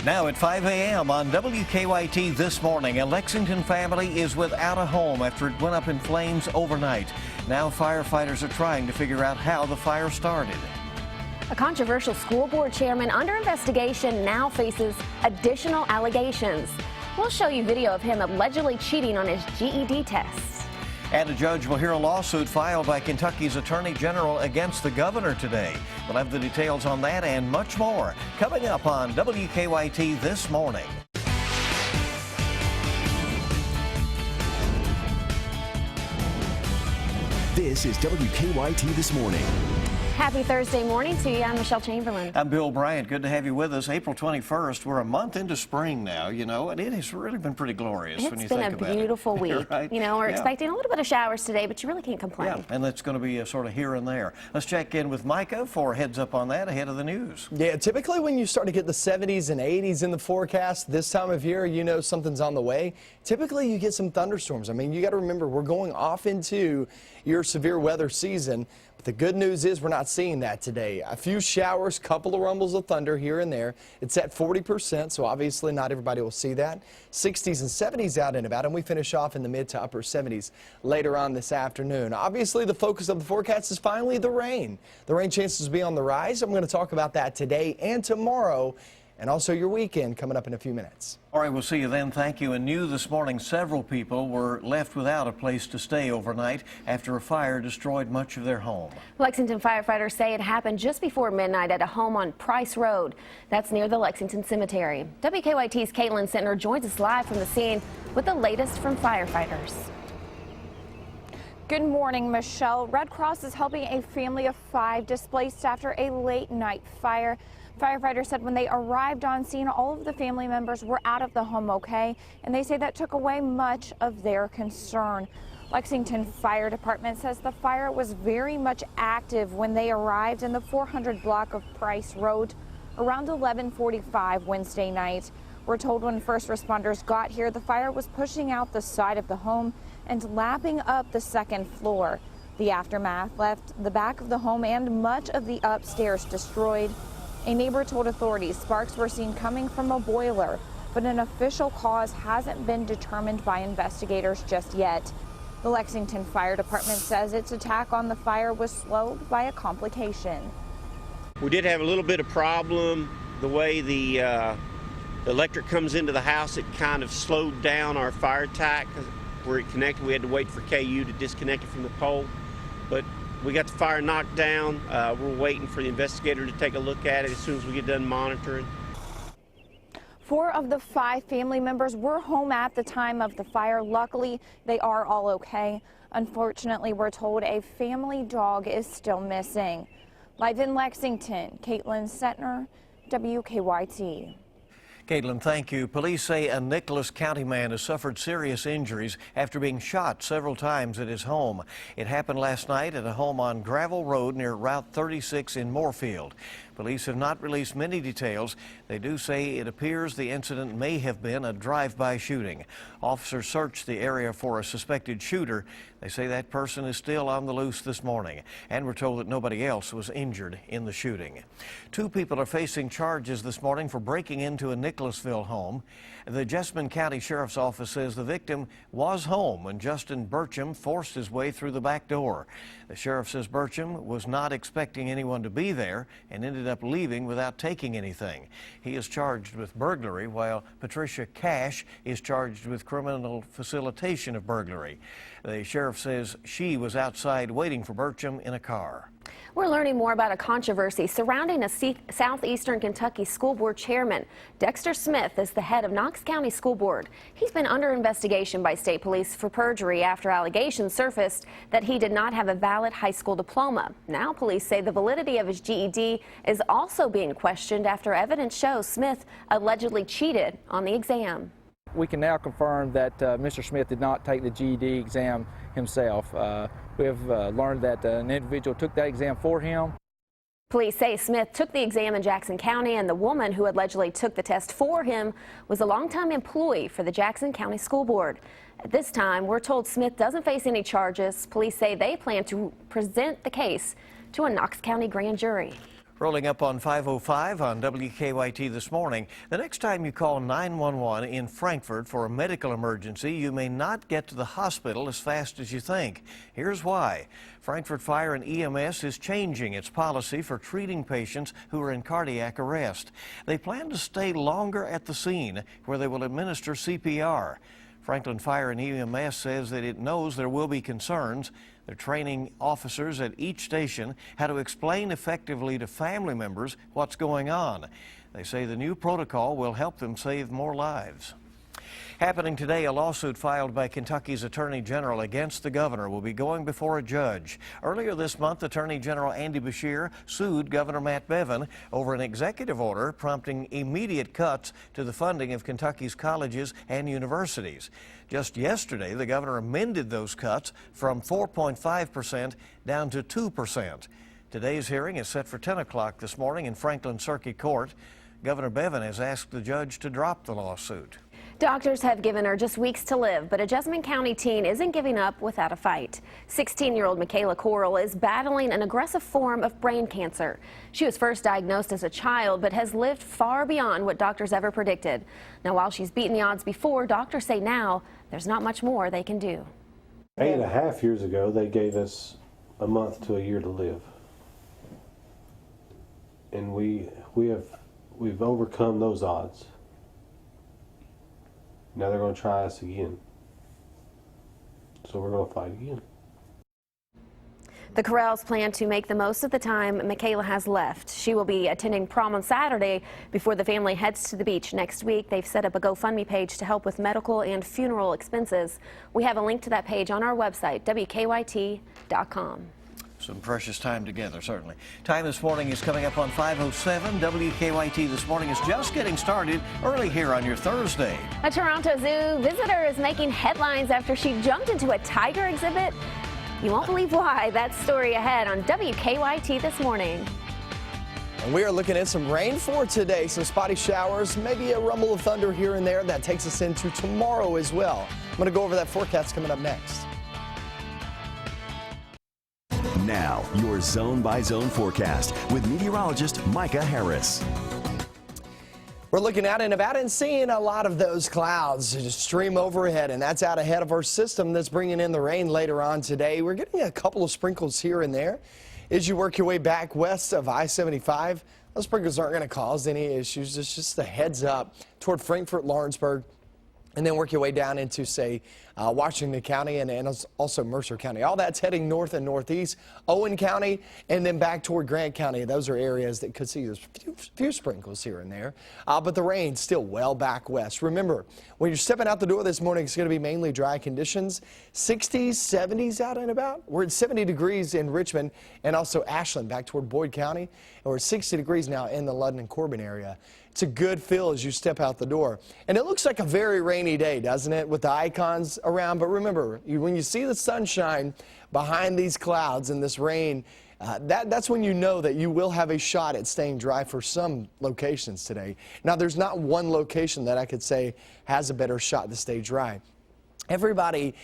Now at 5 a.m. on WKYT this morning, a Lexington family is without a home after it went up in flames overnight. Now firefighters are trying to figure out how the fire started. A controversial school board chairman under investigation now faces additional allegations. We'll show you video of him allegedly cheating on his GED tests. And a judge will hear a lawsuit filed by Kentucky's Attorney General against the governor today. We'll have the details on that and much more coming up on WKYT this morning. This is WKYT This Morning. Happy Thursday morning to you. I'm Michelle Chamberlain. I'm Bill Bryant. Good to have you with us. April 21st. We're a month into spring now, you know, and it has really been pretty glorious when you think about it. It's been a beautiful week. Right? You know, we're expecting a little bit of showers today, but you really can't complain. Yeah, and that's going to be a sort of here and there. Let's check in with Micah for a heads up on that ahead of the news. Yeah, typically when you start to get the 70s and 80s in the forecast this time of year, you know something's on the way. Typically you get some thunderstorms. I mean, you got to remember we're going off into your severe weather season. But the good news is we're not seeing that today. A few showers, couple of rumbles of thunder here and there. It's at 40%, so obviously not everybody will see that. 60s and 70s out and about, and we finish off in the mid to upper 70s later on this afternoon. Obviously, the focus of the forecast is finally the rain. The rain chances will be on the rise. I'm going to talk about that today and tomorrow, and also your weekend coming up in a few minutes. All right, we'll see you then. Thank you. And new this morning, several people were left without a place to stay overnight after a fire destroyed much of their home. Lexington firefighters say it happened just before midnight at a home on Price Road. That's near the Lexington Cemetery. WKYT's Caitlin Sentner joins us live from the scene with the latest from firefighters. Good morning, Michelle. Red Cross is helping a family of 5 displaced after a late night fire. Firefighters said when they arrived on scene, all of the family members were out of the home okay, and they say that took away much of their concern. Lexington Fire Department says the fire was very much active when they arrived in the 400 block of Price Road around 11:45 Wednesday night. We're told when first responders got here, the fire was pushing out the side of the home and lapping up the second floor. The aftermath left the back of the home and much of the upstairs destroyed. A neighbor told authorities sparks were seen coming from a boiler, but an official cause hasn't been determined by investigators just yet. The Lexington Fire Department says its attack on the fire was slowed by a complication. We did have a little bit of problem. The way the electric comes into the house, it kind of slowed down our fire attack. Where it connected, we had to wait for KU to disconnect it from the pole. But we got the fire knocked down. We're waiting for the investigator to take a look at it as soon as we get done monitoring. 4 of the 5 family members were home at the time of the fire. Luckily, they are all okay. Unfortunately, we're told a family dog is still missing. Live in Lexington, Caitlin Sentner, WKYT. Caitlin, thank you. Police say a Nicholas County man has suffered serious injuries after being shot several times at his home. It happened last night at a home on Gravel Road near Route 36 in Moorfield. Police have not released many details. They do say it appears the incident may have been a drive-by shooting. Officers searched the area for a suspected shooter. They say that person is still on the loose this morning, and we're told that nobody else was injured in the shooting. 2 people are facing charges this morning for breaking into a Nicholasville home. The Jessamine County Sheriff's Office says the victim was home when Justin Burcham forced his way through the back door. The sheriff says Burcham was not expecting anyone to be there and ended up leaving without taking anything. He is charged with burglary, while Patricia Cash is charged with criminal facilitation of burglary. The sheriff says she was outside waiting for Burcham in a car. We're learning more about a controversy surrounding a southeastern Kentucky school board chairman. Dexter Smith is the head of Knox County School Board. He's been under investigation by state police for perjury after allegations surfaced that he did not have a valid high school diploma. Now police say the validity of his GED is also being questioned after evidence shows Smith allegedly cheated on the exam. We can now confirm that Mr. Smith did not take the GED exam himself. We have learned that an individual took that exam for him. Police say Smith took the exam in Jackson County, and the woman who allegedly took the test for him was a longtime employee for the Jackson County School Board. At this time, we're told Smith doesn't face any charges. Police say they plan to present the case to a Knox County grand jury. Rolling up on 5:05 on WKYT this morning. The next time you call 911 in Frankfort for a medical emergency, you may not get to the hospital as fast as you think. Here's why. Frankfort Fire and EMS is changing its policy for treating patients who are in cardiac arrest. They plan to stay longer at the scene where they will administer CPR. Franklin Fire and EMS says that it knows there will be concerns. They're training officers at each station how to explain effectively to family members what's going on. They say the new protocol will help them save more lives. Happening today, a lawsuit filed by Kentucky's Attorney General against the governor will be going before a judge. Earlier this month, Attorney General Andy Beshear sued Governor Matt Bevin over an executive order prompting immediate cuts to the funding of Kentucky's colleges and universities. Just yesterday, the governor amended those cuts from 4.5% down to 2%. Today's hearing is set for 10 o'clock this morning in Franklin Circuit Court. Governor Bevin has asked the judge to drop the lawsuit. Doctors have given her just weeks to live, but a Jessamine County teen isn't giving up without a fight. 16-year-old Michaela Coral is battling an aggressive form of brain cancer. She was first diagnosed as a child, but has lived far beyond what doctors ever predicted. Now, while she's beaten the odds before, doctors say now there's not much more they can do. 8.5 years ago, they gave us a month to a year to live. And we've overcome those odds. Now they're going to try us again. So we're going to fight again. The Corrals plan to make the most of the time Michaela has left. She will be attending prom on Saturday before the family heads to the beach next week. They've set up a GoFundMe page to help with medical and funeral expenses. We have a link to that page on our website, WKYT.com. Some precious time together, certainly. Time this morning is coming up on 5:07. WKYT this morning is just getting started early here on your Thursday. A Toronto Zoo visitor is making headlines after she jumped into a tiger exhibit. You won't believe why. That story ahead on WKYT this morning. And we are looking at some rain for today, some spotty showers, maybe a rumble of thunder here and there. That takes us into tomorrow as well. I'm going to go over that forecast coming up next. Now, your zone-by-zone forecast with meteorologist Micah Harris. We're looking out in Nevada and seeing a lot of those clouds just stream overhead, and that's out ahead of our system that's bringing in the rain later on today. We're getting a couple of sprinkles here and there. As you work your way back west of I-75, those sprinkles aren't going to cause any issues. It's just a heads up toward Frankfort, Lawrenceburg, and then work your way down into, say, Washington County and also Mercer County. All that's heading north and northeast, Owen County, and then back toward Grant County. Those are areas that could see those few sprinkles here and there. But the rain's still well back west. Remember, when you're stepping out the door this morning, it's going to be mainly dry conditions. 60s, 70s out and about. We're at 70 degrees in Richmond and also Ashland back toward Boyd County. And we're at 60 degrees now in the Ludden and Corbin area. It's a good feel as you step out the door. And it looks like a very rainy day, doesn't it, with the icons around. But remember, when you see the sunshine behind these clouds and this rain, that's when you know that you will have a shot at staying dry for some locations today. Now, there's not one location that I could say has a better shot to stay dry. Everybody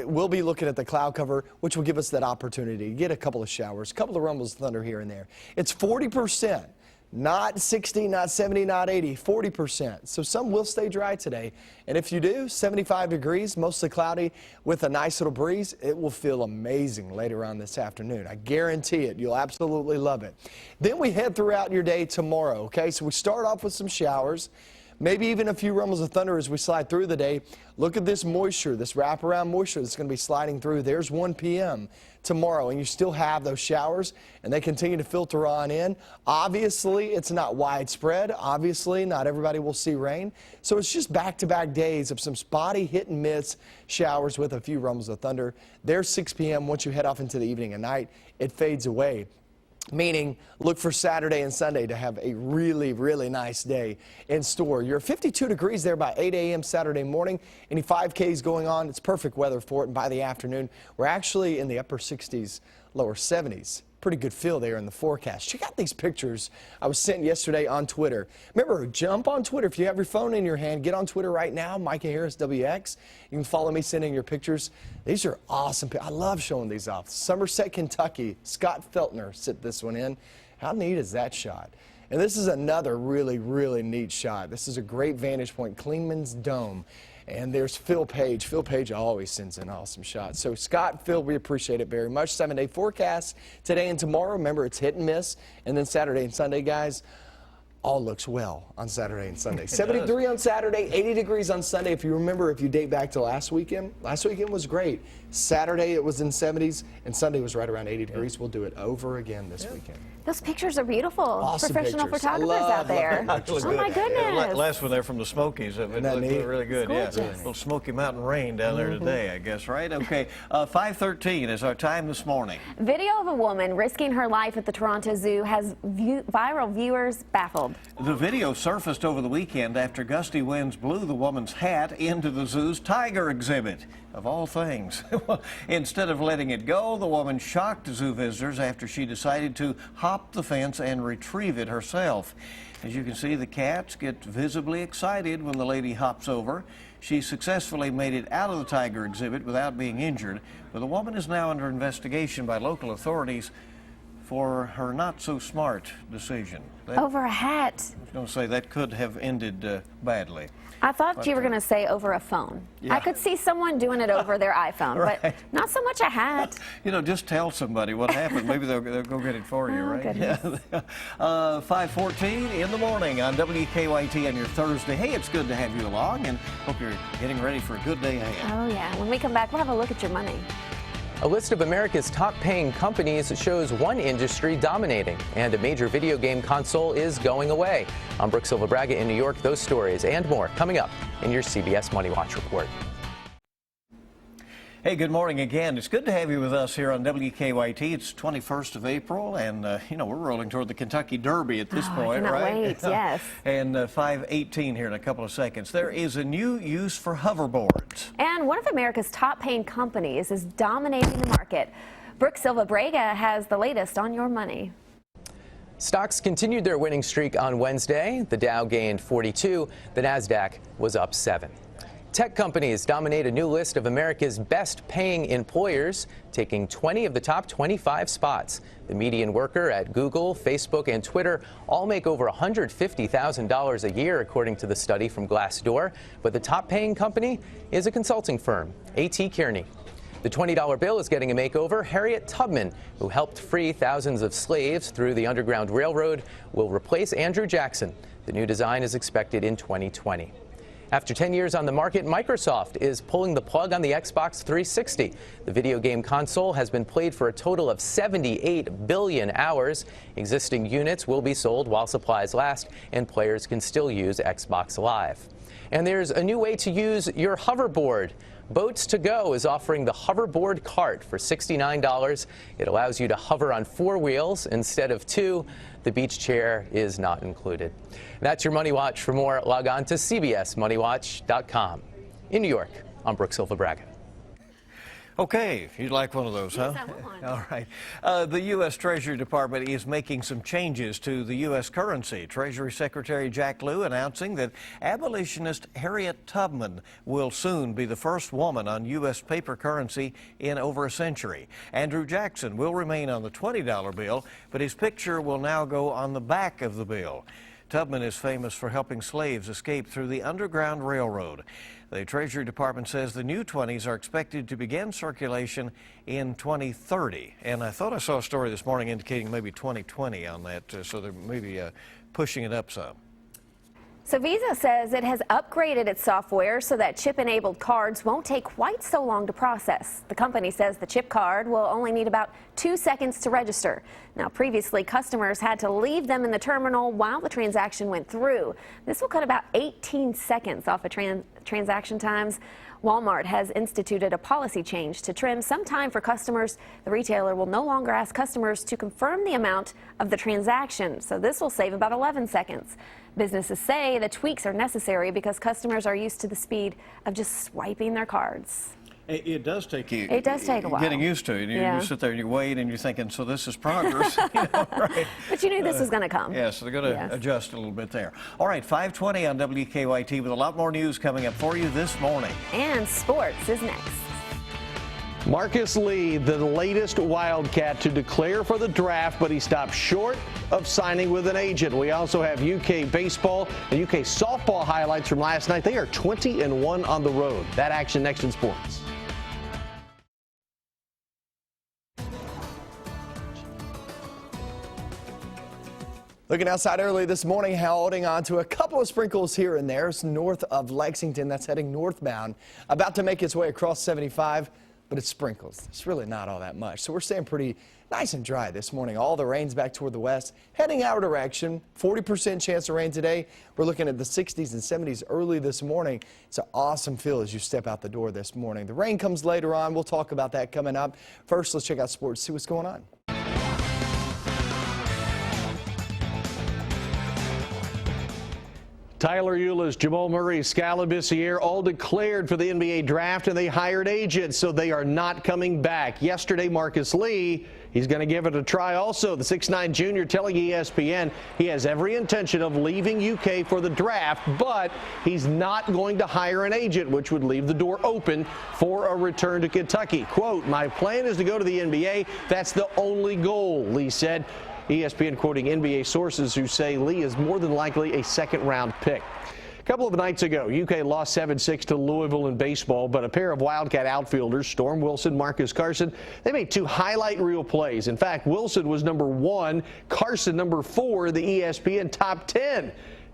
will be looking at the cloud cover, which will give us that opportunity to get a couple of showers, a couple of rumbles of thunder here and there. It's 40%. Not 60, not 70, not 80, 40%. So some will stay dry today. And if you do, 75 degrees, mostly cloudy with a nice little breeze, it will feel amazing later on this afternoon. I guarantee it. You'll absolutely love it. Then we head throughout your day tomorrow, okay? So we start off with some showers. Maybe even a few rumbles of thunder as we slide through the day. Look at this moisture, this wraparound moisture that's going to be sliding through. There's 1 p.m. tomorrow, and you still have those showers, and they continue to filter on in. Obviously, it's not widespread. Obviously, not everybody will see rain. So it's just back-to-back days of some spotty hit-and-miss showers with a few rumbles of thunder. There's 6 p.m. Once you head off into the evening and night, it fades away. Meaning, look for Saturday and Sunday to have a really, really nice day in store. You're 52 degrees there by 8 a.m. Saturday morning. Any 5Ks going on, it's perfect weather for it. And by the afternoon, we're actually in the upper 60s, lower 70s. Pretty good feel there in the forecast. Check out these pictures I was sent yesterday on Twitter. Remember, jump on Twitter. If you have your phone in your hand, get on Twitter right now, Micah Harris WX. You can follow me, sending your pictures. These are awesome. I love showing these off. Somerset, Kentucky. Scott Feltner sent this one in. How neat is that shot? And this is another really, really neat shot. This is a great vantage point, Klingman's Dome. And there's Phil Page. Phil Page always sends in awesome shots. So Scott, Phil, we appreciate it very much. 7-day forecast today and tomorrow. Remember, it's hit and miss. And then Saturday and Sunday, guys, all looks well on Saturday and Sunday. 73 on Saturday, 80 degrees on Sunday. If you remember, if you date back to last weekend was great. Saturday it was in 70s, and Sunday was right around 80 degrees. We'll do it over again this weekend. Those pictures are beautiful. Awesome Professional pictures. photographers out there. Oh my goodness. Last one there from the Smokies. It looked really good. Yeah, gorgeous. a little Smoky Mountain rain down there today, I guess, right? Okay, 5:13 is our time this morning. Video of a woman risking her life at the Toronto Zoo has viral viewers baffled. The video surfaced over the weekend after gusty winds blew the woman's hat into the zoo's tiger exhibit, of all things. Instead of letting it go, the woman shocked zoo visitors after she decided to hop the fence and retrieve it herself. As you can see, the cats get visibly excited when the lady hops over. She successfully made it out of the tiger exhibit without being injured, but the woman is now under investigation by local authorities for her not-so-smart decision. Over a hat. I was going to say that could have ended badly. I thought you were going to say over a phone. Yeah. I could see someone doing it over their iPhone, Right. but not so much a hat. You know, just tell somebody what happened. Maybe they'll go get it for you, right? Goodness. Yeah. 5:14 in the morning on WKYT on your Thursday. Hey, it's good to have you along, and hope you're getting ready for a good day ahead. Oh, yeah. When we come back, we'll have a look at your money. A list of America's top-paying companies shows one industry dominating, and a major video game console is going away. I'm Brooke Silva Braga in New York. Those stories and more coming up in your CBS Money Watch report. Hey, good morning again. It's good to have you with us here on WKYT. It's 21st of April, and, you know, we're rolling toward the Kentucky Derby at this point, I cannot right? wait, yes. And 5:18 here in a couple of seconds. There is a new use for hoverboards. And one of America's top-paying companies is dominating the market. Brooke Silva Braga has the latest on your money. Stocks continued their winning streak on Wednesday. The Dow gained 42. The Nasdaq was up 7. Tech companies dominate a new list of America's best-paying employers, taking 20 of the top 25 spots. The median worker at Google, Facebook, and Twitter all make over $150,000 a year, according to the study from Glassdoor. But the top-paying company is a consulting firm, A.T. Kearney. The $20 bill is getting a makeover. Harriet Tubman, who helped free thousands of slaves through the Underground Railroad, will replace Andrew Jackson. The new design is expected in 2020. After 10 years on the market, Microsoft is pulling the plug on the Xbox 360. The video game console has been played for a total of 78 billion hours. Existing units will be sold while supplies last, and players can still use Xbox Live. And there's a new way to use your hoverboard. Boats to Go is offering the hoverboard cart for $69. It allows you to hover on 4 wheels instead of 2. The beach chair is not included. That's your Money Watch. For more, log on to cbsmoneywatch.com. In New York, I'm Brooke Silva Braga. Okay, you'd like one of those, huh? Yes, I want one. All right. The U.S. Treasury Department is making some changes to the U.S. currency. Treasury Secretary Jack Lew announcing that abolitionist Harriet Tubman will soon be the first woman on U.S. paper currency in over a century. Andrew Jackson will remain on the $20 bill, but his picture will now go on the back of the bill. Tubman is famous for helping slaves escape through the Underground Railroad. The Treasury Department says the new 20s are expected to begin circulation in 2030. And I thought I saw a story this morning indicating maybe 2020 on that, so they're maybe pushing it up some. So Visa says it has upgraded its software so that chip-enabled cards won't take quite so long to process. The company says the chip card will only need about 2 seconds to register. Now, previously, customers had to leave them in the terminal while the transaction went through. This will cut about 18 seconds off of transaction times. Walmart has instituted a policy change to trim some time for customers. The retailer will no longer ask customers to confirm the amount of the transaction, so this will save about 11 seconds. Businesses say the tweaks are necessary because customers are used to the speed of just swiping their cards. It does take you. It does take a while. Getting used to it. You sit there and you wait and you're thinking, so this is progress. You know, right? But you knew this was going to come. Yeah, so they're going to adjust a little bit there. All right, 5:20 on WKYT with a lot more news coming up for you this morning. And sports is next. Marcus Lee, the latest Wildcat to declare for the draft, but he stopped short of signing with an agent. We also have UK baseball and UK softball highlights from last night. They are 20-1 on the road. That action next in sports. Looking outside early this morning, holding on to a couple of sprinkles here and there. It's north of Lexington. That's heading northbound. About to make its way across 75, but it's sprinkles. It's really not all that much. So we're staying pretty nice and dry this morning. All the rain's back toward the west, heading our direction. 40% chance of rain today. We're looking at the 60s and 70s early this morning. It's an awesome feel as you step out the door this morning. The rain comes later on. We'll talk about that coming up. First, let's check out sports, see what's going on. Tyler Eulis, Jamal Murray, Scala Bissiere all declared for the NBA draft, and they hired agents, so they are not coming back. Yesterday, Marcus Lee, he's going to give it a try also. The 6'9 junior telling ESPN he has every intention of leaving UK for the draft, but he's not going to hire an agent, which would leave the door open for a return to Kentucky. Quote, "My plan is to go to the NBA. That's the only goal," Lee said. ESPN quoting NBA sources who say Lee is more than likely a second-round pick. A couple of nights ago, UK lost 7-6 to Louisville in baseball, but a pair of Wildcat outfielders, Storm Wilson, Marcus Carson, they made two highlight reel plays. In fact, Wilson was number 1, Carson number 4 in the ESPN top 10. In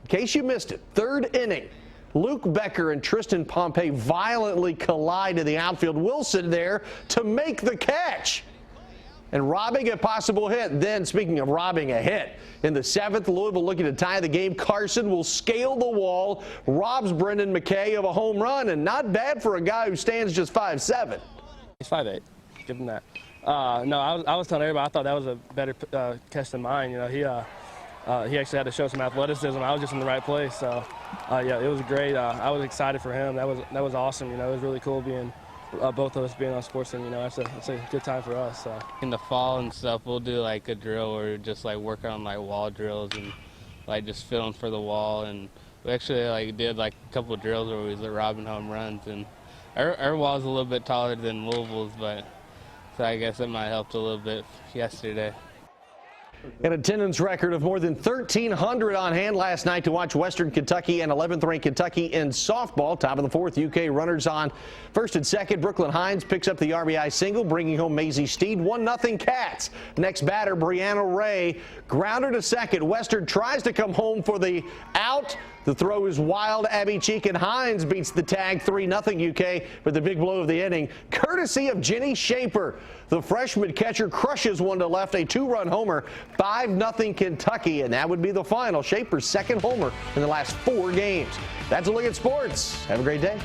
case you missed it, third inning. Luke Becker and Tristan Pompey violently collide in the outfield. Wilson there to make the catch and robbing a possible hit. Then, speaking of robbing a hit, in the 7th, Louisville looking to tie the game. Carson will scale the wall, robs Brendan McKay of a home run, and not bad for a guy who stands just 5'7". He's 5'8". Give him that. No, I was telling everybody I thought that was a better catch than mine. You know, he actually had to show some athleticism. I was just in the right place. So, yeah, it was great. I was excited for him. That was awesome. You know, it was really cool being. Both of us being on sports, and you know, it's a good time for us. So. In the fall and stuff, we'll do like a drill where we just like work on like wall drills and like just filling for the wall. And we actually like did like a couple of drills where we was like robbing home runs. And our wall's a little bit taller than Louisville's, but so I guess it might have helped a little bit yesterday. An attendance record of more than 1,300 on hand last night to watch Western Kentucky and 11th-ranked Kentucky in softball. Top of the 4th, UK runners on first and second. Brooklyn Hines picks up the RBI single, bringing home Maisie Steed. 1-0 Cats. Next batter, Brianna Ray, grounder to second. Western tries to come home for the out. The throw is wild. Abby Cheek and Hines beats the tag 3-0 UK with the big blow of the inning, courtesy of Jenny Shaper. The freshman catcher crushes one to left, a 2-run homer, 5-0 Kentucky, and that would be the final. Shaper's second homer in the last 4 games. That's a look at sports. Have a great day.